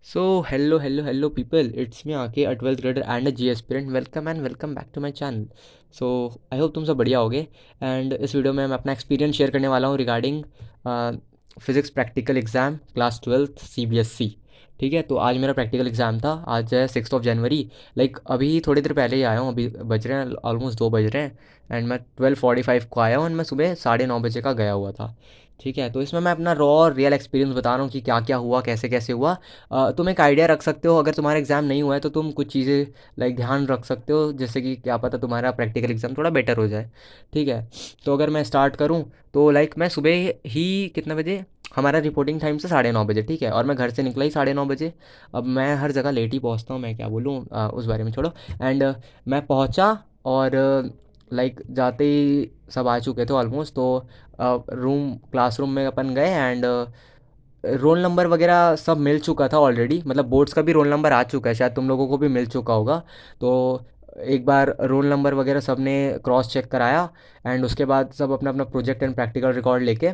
So, hello, people. It's me, Aake, a 12th grader and a G aspirant. Welcome and welcome back to my channel. So, I hope तुम सब बढ़िया होगे and इस video में मैं अपना experience share करने वाला हूँ regarding physics practical exam class 12th CBSE। ठीक है, तो आज मेरा प्रैक्टिकल एग्ज़ाम था। आज है 6 जनवरी। लाइक अभी थोड़ी देर पहले ही आया हूँ, अभी बज रहे हैं ऑलमोस्ट 2 बज रहे हैं एंड मैं 12:45 को आया हूँ एंड मैं सुबह 9:30 बजे का गया हुआ था। ठीक है, तो इसमें मैं अपना रॉ और रियल एक्सपीरियंस बता रहा हूँ कि क्या क्या हुआ, कैसे कैसे हुआ। तुम एक आइडिया रख सकते हो, अगर तुम्हारा एग्ज़ाम नहीं हुआ है तो तुम कुछ चीज़ें लाइक ध्यान रख सकते हो, जैसे कि क्या पता तुम्हारा प्रैक्टिकल एग्ज़ाम थोड़ा बेटर हो जाए। ठीक है, तो अगर मैं स्टार्ट करूँ तो लाइक मैं सुबह ही कितने बजे, हमारा रिपोर्टिंग टाइम से 9:30 बजे। ठीक है, और मैं घर से निकला ही 9:30 बजे। अब मैं हर जगह लेट ही पहुँचता हूँ, मैं क्या बोलूँ, उस बारे में छोड़ो। एंड मैं पहुँचा और लाइक जाते ही सब आ चुके थे ऑलमोस्ट। तो रूम क्लासरूम में अपन गए एंड रोल नंबर वगैरह सब मिल चुका था ऑलरेडी, मतलब बोर्ड्स का भी रोल नंबर आ चुका है, शायद तुम लोगों को भी मिल चुका होगा। तो एक बार रोल नंबर वगैरह सब ने क्रॉस चेक कराया एंड उसके बाद सब अपना अपना प्रोजेक्ट एंड प्रैक्टिकल रिकॉर्ड लेके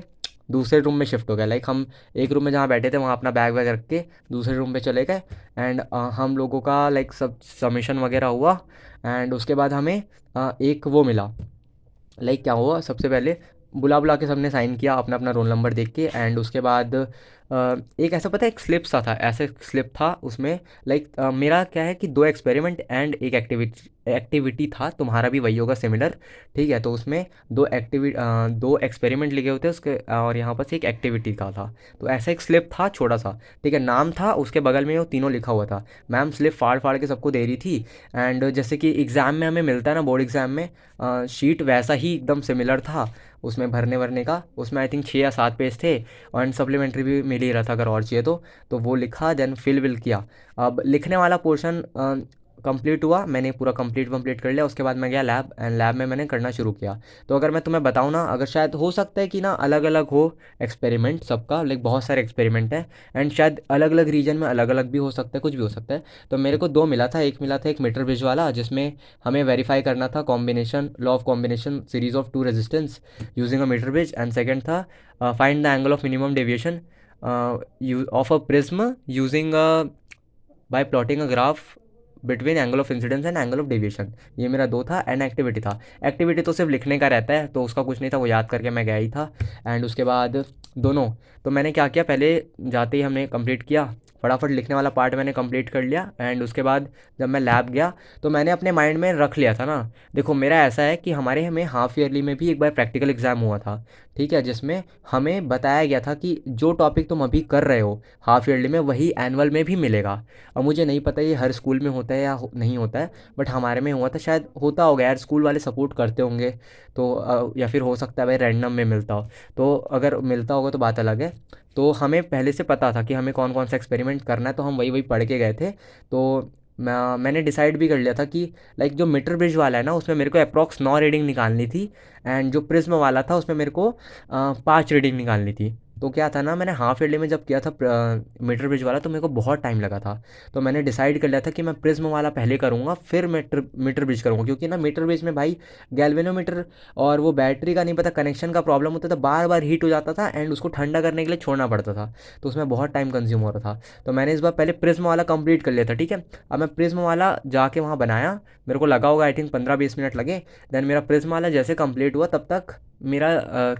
दूसरे रूम में शिफ्ट हो गया। लाइक हम एक रूम में जहाँ बैठे थे वहाँ अपना बैग वैग रख के दूसरे रूम पे चले गए एंड हम लोगों का लाइक सब सबमिशन वगैरह हुआ। एंड उसके बाद हमें एक वो मिला। लाइक क्या हुआ, सबसे पहले बुला बुला के सबने साइन किया अपना अपना रोल नंबर देख के एंड उसके बाद एक ऐसा पता है, एक स्लिप सा था, ऐसे स्लिप था उसमें। लाइक मेरा क्या है कि 2 एक्सपेरिमेंट एंड एक एक्टिविटी था, तुम्हारा भी वही होगा सिमिलर। ठीक है, तो उसमें 2 एक्सपेरिमेंट लिखे होते उसके और यहाँ पर से एक एक्टिविटी का था। तो ऐसा एक स्लिप था छोटा सा। ठीक है, नाम था उसके बगल में, वो तीनों लिखा हुआ था। मैम स्लिप फाड़ फाड़ के सबको दे रही थी एंड जैसे कि एग्ज़ाम में हमें मिलता है ना, बोर्ड एग्ज़ाम में शीट वैसा ही एकदम सिमिलर था उसमें भरने वरने का। उसमें आई थिंक 6 या 7 पेज थे और सप्लीमेंट्री भी मिल ही रहा था अगर और चाहिए तो वो लिखा, देन फिल विल किया। अब लिखने वाला पोर्शन कंप्लीट हुआ, मैंने पूरा कंप्लीट कर लिया। उसके बाद मैं गया लैब एंड लैब में मैंने करना शुरू किया। तो अगर मैं तुम्हें बताऊँ ना, अगर शायद हो सकता है कि ना अलग अलग हो एक्सपेरिमेंट सबका, लाइक बहुत सारे एक्सपेरिमेंट हैं एंड शायद अलग अलग रीजन में अलग अलग भी हो सकता है, कुछ भी हो सकता है। तो मेरे को 2 मिला था, एक मिला था एक मीटर ब्रिज वाला जिसमें हमें वेरीफाई करना था combination, law of combination series of 2 resistance using a metre bridge. And second था find the angle of minimum deviation of a prism using by plotting a graph between angle of incidence and angle of deviation. ये मेरा 2 था and activity था। Activity तो सिर्फ लिखने का रहता है तो उसका कुछ नहीं था, वो याद करके मैं गया ही था। एंड उसके बाद दोनों, तो मैंने क्या किया, पहले जाते ही हमने कंप्लीट किया, फटाफट लिखने वाला पार्ट मैंने कंप्लीट कर लिया। एंड उसके बाद जब मैं लैब गया तो मैंने अपने माइंड में रख लिया था ना, देखो मेरा ऐसा है कि हमारे हमें हाफ ईयरली में भी एक बार प्रैक्टिकल एग्ज़ाम हुआ था। ठीक है, जिसमें हमें बताया गया था कि जो टॉपिक तुम अभी कर रहे हो हाफ ईयरली में वही एनुअल में भी मिलेगा। अब मुझे नहीं पता ये हर स्कूल में होता है या नहीं होता है, बट हमारे में हुआ था, शायद होता होगा यार, स्कूल वाले सपोर्ट करते होंगे। तो या फिर हो सकता है भाई रैंडम में मिलता हो, तो अगर मिलता होगा तो बात अलग है। तो हमें पहले से पता था कि हमें कौन कौन सा एक्सपेरिमेंट करना है, तो हम वही वही पढ़ के गए थे। तो मैंने डिसाइड भी कर लिया था कि लाइक जो मीटर ब्रिज वाला है ना उसमें मेरे को अप्रॉक्स 9 रीडिंग निकालनी थी एंड जो प्रिज्म वाला था उसमें मेरे को 5 रीडिंग निकालनी थी। तो क्या था ना, मैंने हाफ ईयरली में जब किया था मीटर ब्रिज वाला तो मेरे को बहुत टाइम लगा था। तो मैंने डिसाइड कर लिया था कि मैं प्रिज्म वाला पहले करूँगा फिर मीटर मीटर ब्रिज करूँगा, क्योंकि ना मीटर ब्रिज में भाई गैल्वेनोमीटर और वो बैटरी का नहीं पता कनेक्शन का प्रॉब्लम होता था, बार बार हीट हो जाता था एंड उसको ठंडा करने के लिए छोड़ना पड़ता था। तो उसमें बहुत टाइम कंज्यूम हो रहा था। तो मैंने इस बार पहले प्रिज्म वाला कंप्लीट कर लिया था। ठीक है, अब मैं प्रिज्म वाला जाके वहाँ बनाया, मेरे को लगा होगा आई थिंक 15-20 मिनट लगे। देन मेरा प्रिज्म वाला जैसे कंप्लीट हुआ तब तक मेरा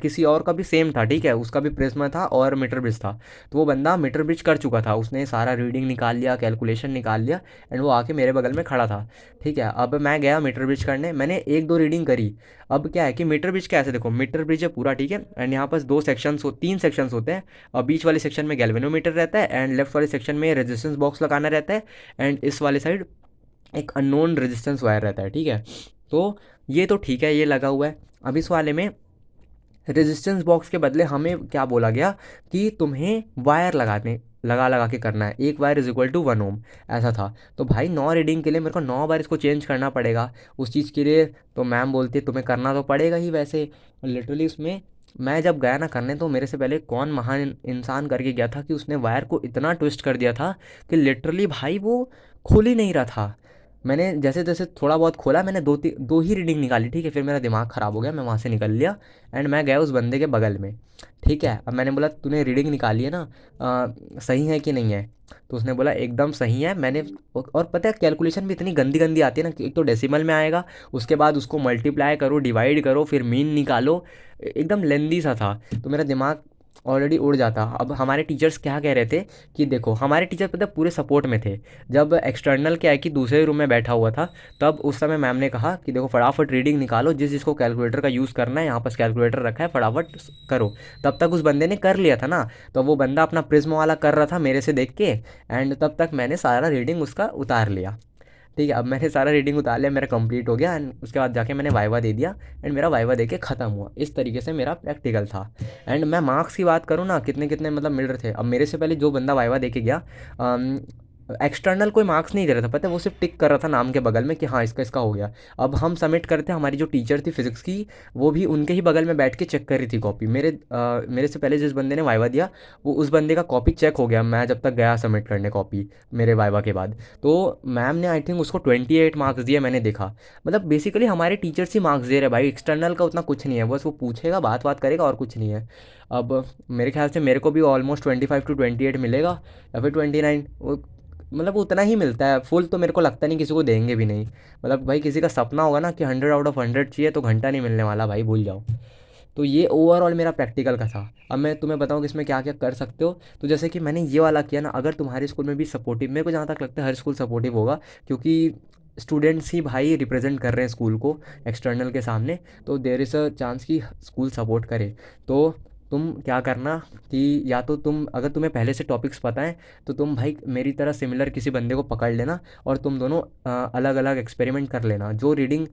किसी और का भी सेम था। ठीक है, उसका भी प्रिज्म था और मीटर ब्रिज था। तो वो बंदा मीटर ब्रिज कर चुका था, उसने सारा रीडिंग निकाल लिया, कैलकुलेशन निकाल लिया एंड वो आके मेरे बगल में खड़ा था। ठीक है, अब मैं गया मीटर ब्रिज करने, मैंने 1-2 रीडिंग करी। अब क्या है कि मीटर ब्रिज कैसे, देखो मीटर ब्रिज है पूरा, ठीक है, एंड यहाँ पास 3 सेक्शंस होते हैं। और बीच वाले सेक्शन में गैल्वेनोमीटर रहता है एंड लेफ्ट वाले सेक्शन में रेजिस्टेंस बॉक्स लगाना रहता है एंड इस वाले साइड एक अननोन रेजिस्टेंस वायर रहता है। ठीक है, तो ये तो ठीक है, ये लगा हुआ है। अब इस वाले में रेजिस्टेंस बॉक्स के बदले हमें क्या बोला गया कि तुम्हें वायर लगाने लगा लगा के करना है, एक वायर इज इक्वल टू 1 ओम, ऐसा था। तो भाई 9 रीडिंग के लिए मेरे को 9 बार इसको चेंज करना पड़ेगा उस चीज़ के लिए। तो मैम बोलती है तुम्हें करना तो पड़ेगा ही वैसे। लिटरली उसमें मैं जब गया ना करने तो मेरे से पहले कौन महान इंसान करके गया था कि उसने वायर को इतना ट्विस्ट कर दिया था कि लिटरली भाई वो खुल ही नहीं रहा था। मैंने जैसे जैसे थोड़ा बहुत खोला, मैंने दो ही रीडिंग निकाली। ठीक है, फिर मेरा दिमाग ख़राब हो गया, मैं वहाँ से निकल लिया एंड मैं गया उस बंदे के बगल में। ठीक है, अब मैंने बोला तूने रीडिंग निकाली है ना, सही है कि नहीं है। तो उसने बोला एकदम सही है। मैंने और पता है कैलकुलेशन भी इतनी गंदी गंदी आती है ना कि एक तो डेसिमल में आएगा, उसके बाद उसको मल्टीप्लाई करो, डिवाइड करो, फिर मीन निकालो, एकदम लेंदी सा था। तो मेरा दिमाग ऑलरेडी उड़ जाता। अब हमारे टीचर्स क्या कह रहे थे कि देखो, हमारे टीचर पता है पूरे सपोर्ट में थे। जब एक्सटर्नल क्या है कि दूसरे रूम में बैठा हुआ था, तब उस समय मैम ने कहा कि देखो फटाफट रीडिंग निकालो, जिस जिसको कैलकुलेटर का यूज़ करना है, यहाँ पर कैलकुलेटर रखा है, फटाफट करो। तब तक उस बंदे ने कर लिया था ना, तो वो बंदा अपना प्रिज्म वाला कर रहा था मेरे से देख के, एंड तब तक मैंने सारा रीडिंग उसका उतार लिया। ठीक है, अब मैंने सारा रीडिंग उतार लिया, मेरा कंप्लीट हो गया, एंड उसके बाद जाके मैंने वाइवा दे दिया, एंड मेरा वाइवा दे के ख़त्म हुआ। इस तरीके से मेरा प्रैक्टिकल था। एंड मैं मार्क्स की बात करूँ ना, कितने कितने मतलब मिल रहे थे। अब मेरे से पहले जो बंदा वाइवा दे के गया, एक्सटर्नल कोई मार्क्स नहीं दे रहा था, पता है, वो सिर्फ टिक कर रहा था नाम के बगल में कि हाँ इसका इसका हो गया। अब हम सबमिट करते, हमारी जो टीचर थी फिजिक्स की, वो भी उनके ही बगल में बैठ के चेक कर रही थी कॉपी। मेरे से पहले जिस बंदे ने वाइवा दिया, वो उस बंदे का कॉपी चेक हो गया, मैं जब तक गया सबमिट करने कॉपी मेरे वाइवा के बाद। तो मैम ने आई थिंक उसको 28 मार्क्स दिए, मैंने देखा। मतलब बेसिकली हमारे टीचर्स ही मार्क्स दे रहे हैं भाई, एक्सटर्नल का उतना कुछ नहीं है, बस वो पूछेगा, बात बात करेगा, और कुछ नहीं है। अब मेरे ख्याल से मेरे को भी ऑलमोस्ट 25 to 28 मिलेगा, या फिर 29। मतलब उतना ही मिलता है, फुल तो मेरे को लगता नहीं किसी को देंगे भी नहीं। मतलब भाई किसी का सपना होगा ना कि 100 out of 100 चाहिए, तो घंटा नहीं मिलने वाला भाई, भूल जाओ। तो ये ओवरऑल मेरा प्रैक्टिकल का था। अब मैं तुम्हें बताऊँ कि इसमें क्या क्या कर सकते हो। तो जैसे कि मैंने ये वाला किया ना, अगर तुम्हारे स्कूल में भी सपोर्टिव, मेरे को जहाँ तक लगता है हर स्कूल सपोर्टिव होगा, क्योंकि स्टूडेंट्स ही भाई रिप्रेजेंट कर रहे हैं स्कूल को एक्सटर्नल के सामने, तो देर इज़ अ चांस कि स्कूल सपोर्ट करे। तो तुम क्या करना कि या तो तुम, अगर तुम्हें पहले से टॉपिक्स पता है, तो तुम भाई मेरी तरह सिमिलर किसी बंदे को पकड़ लेना, और तुम दोनों अलग अलग एक्सपेरिमेंट कर लेना, जो रीडिंग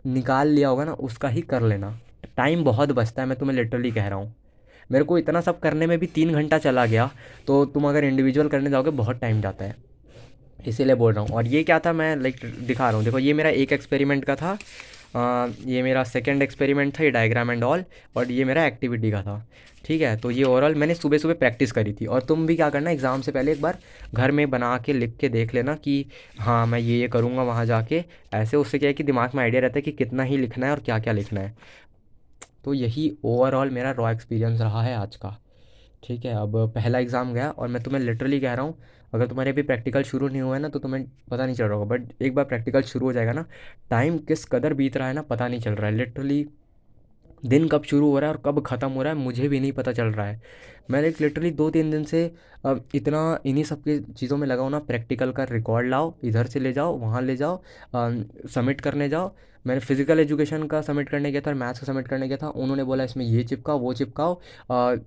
निकाल लिया होगा ना उसका ही कर लेना। टाइम बहुत बचता है, मैं तुम्हें लिटरली कह रहा हूँ। मेरे को इतना सब करने में भी 3 घंटा चला गया, तो तुम अगर इंडिविजुअल करने जाओगे बहुत टाइम जाता है, इसीलिए बोल रहा हूँ। और ये क्या था, मैं लाइक दिखा रहा हूँ, देखो ये मेरा एक एक्सपेरिमेंट का था, ये मेरा सेकंड एक्सपेरिमेंट था, ये डायग्राम एंड ऑल, और ये मेरा एक्टिविटी का था। ठीक है, तो ये ओवरऑल मैंने सुबह सुबह प्रैक्टिस करी थी। और तुम भी क्या करना, एग्ज़ाम से पहले एक बार घर में बना के लिख के देख लेना कि हाँ मैं ये करूँगा वहाँ जाके। ऐसे उससे क्या है कि दिमाग में आइडिया रहता है कि कितना ही लिखना है और क्या क्या लिखना है। तो यही ओवरऑल मेरा रॉ एक्सपीरियंस रहा है आज का। ठीक है, अब पहला एग्ज़ाम गया, और मैं तुम्हें लिटरली कह रहा हूँ, अगर तुम्हारे अभी प्रैक्टिकल शुरू नहीं हुआ है ना, तो तुम्हें पता नहीं चल रहा होगा, बट एक बार प्रैक्टिकल शुरू हो जाएगा ना, टाइम किस कदर बीत रहा है ना पता नहीं चल रहा है लिटरली। दिन कब शुरू हो रहा है और कब ख़त्म हो रहा है मुझे भी नहीं पता चल रहा है। मैं एक लिटरली 2-3 दिन से अब इतना इन्हीं सब की चीज़ों में लगा हूँ ना, प्रैक्टिकल का रिकॉर्ड लाओ, इधर से ले जाओ, वहाँ ले जाओ, सबमिट करने जाओ। मैंने फिजिकल एजुकेशन का सबमिट करने गया था और मैथ्स का सबमिट करने गया था, उन्होंने बोला इसमें ये चिपकाओ वो चिपकाओ,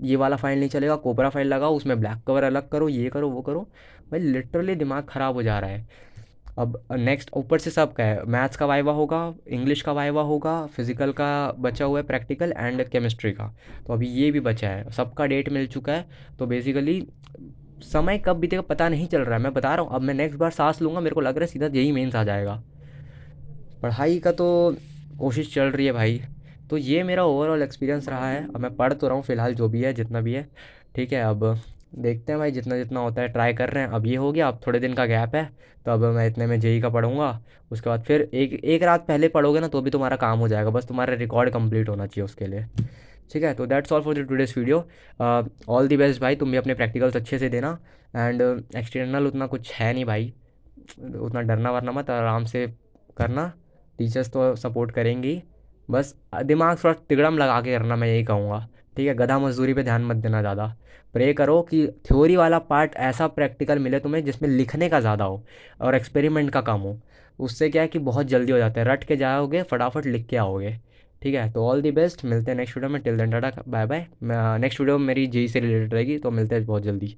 ये वाला फाइल नहीं चलेगा, कोबरा फाइल लगाओ, उसमें ब्लैक कवर अलग करो, ये करो वो करो। भाई लिटरली दिमाग ख़राब हो जा रहा है। अब नेक्स्ट ऊपर से सब का है, मैथ्स का वाइवा होगा, इंग्लिश का वाइवा होगा, फिजिकल का बचा हुआ है प्रैक्टिकल, एंड केमिस्ट्री का। तो अभी ये भी बचा है, सबका डेट मिल चुका है। तो बेसिकली समय कब बीतेगा पता नहीं चल रहा है, मैं बता रहा हूँ। अब मैं नेक्स्ट बार सांस लूँगा, मेरे को लग रहा है सीधा जेई मेंस आ जाएगा। पढ़ाई का तो कोशिश चल रही है भाई। तो ये मेरा ओवरऑल एक्सपीरियंस रहा है। अब मैं पढ़ तो रहा हूँ फ़िलहाल, जो भी है जितना भी है। ठीक है, अब देखते हैं भाई, जितना जितना होता है ट्राई कर रहे हैं। अब ये हो गया, अब थोड़े दिन का गैप है, तो अब मैं इतने में जेई का पढ़ूंगा। उसके बाद फिर एक एक रात पहले पढ़ोगे ना तो भी तुम्हारा काम हो जाएगा, बस तुम्हारा रिकॉर्ड कंप्लीट होना चाहिए उसके लिए। ठीक है, तो that's all for the today's video. All the best भाई, तुम भी अपने प्रैक्टिकल्स अच्छे से देना। एंड एक्सटर्नल उतना कुछ है नहीं भाई, उतना डरना वरना मत, आराम से करना। टीचर्स तो सपोर्ट करेंगी ही, बस दिमाग थोड़ा तिगड़म लगा के करना, मैं यही कहूँगा। ठीक है, गधा मजदूरी पे ध्यान मत देना ज़्यादा। प्रे करो कि थ्योरी वाला पार्ट ऐसा प्रैक्टिकल मिले तुम्हें जिसमें लिखने का ज़्यादा हो और एक्सपेरिमेंट का कम हो। उससे क्या है कि बहुत जल्दी हो जाता है, रट के जाओगे फटाफट लिख के आओगे। ठीक है, तो ऑल दी बेस्ट, मिलते हैं नेक्स्ट वीडियो में। Till then tata bye bye. Next video मेरी जेई से रिलेटेड रहेगी, तो मिलते हैं बहुत जल्दी।